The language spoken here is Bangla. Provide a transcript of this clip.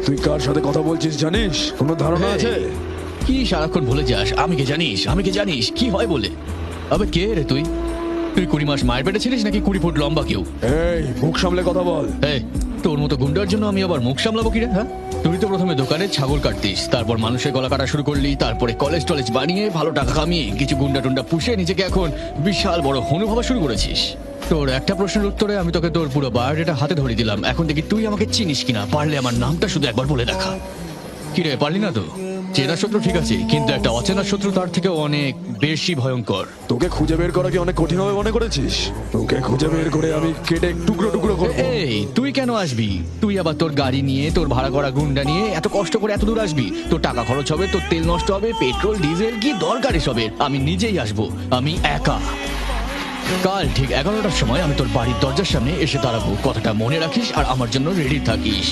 তুই কার সাথে কথা বলছিস জানিস? কোনো ধারণা আছে? কি সারাক্ষণ ভুলে যাস? আমি কে জানিস? আমি কে জানিস কি হয় বলে? আবে কে রে তুই? তুই 20 মাস মায়ের পেটে ছিলিস নাকি 20 ফুট লম্বা কেউ? এই মুখ সামলে কথা বল। এই তোর মতো গুন্ডার জন্য আমি আবার মুখ সামলাবো কি রে? হ্যাঁ, তুই তো প্রথমে দোকানে ছাগল কাটতিস, তারপর মানুষের গলা কাটা শুরু করলি, তারপরে কলেজ টলেজ বানিয়ে ভালো টাকা কামিয়ে কিছু গুন্ডা টুন্ডা পুষে নিজেকে এখন বিশাল বড় হনু ভাবা শুরু করেছিস। তোর একটা প্রশ্নের উত্তরে আমি তোকে তোর পুরো বায়োডাটা হাতে ধরে দিলাম। এখন দেখি তুই আমাকে চিনিস কিনা। পারলে আমার নামটা শুধু একবার বলে দেখা। কিরে, পারলি না তো? চেনা শত্রু ঠিক আছে, কিন্তু একটা অচেনা শত্রু তার থেকে অনেক বেশি ভয়ঙ্কর। তোকে খুঁজে বের করা কি অনেক কঠিন হবে মনে করেছিস? তোকে খুঁজে বের করে আমি কেটে টুকরো টুকরো করবো। এই তুই কেন আসবি? তুই আবার তোর গাড়ি নিয়ে, তোর ভাড়া করা গুন্ডা নিয়ে এত কষ্ট করে এত দূর আসবি? তোর টাকা খরচ হবে, তোর তেল নষ্ট হবে, পেট্রোল ডিজেল কি দরকার এসবের? আমি নিজেই আসবো, আমি একা। কাল ঠিক 11টার সময় আমি তোর বাড়ির দরজার সামনে এসে দাঁড়াবো। কথাটা মনে রাখিস আর আমার জন্য রেডি থাকিস।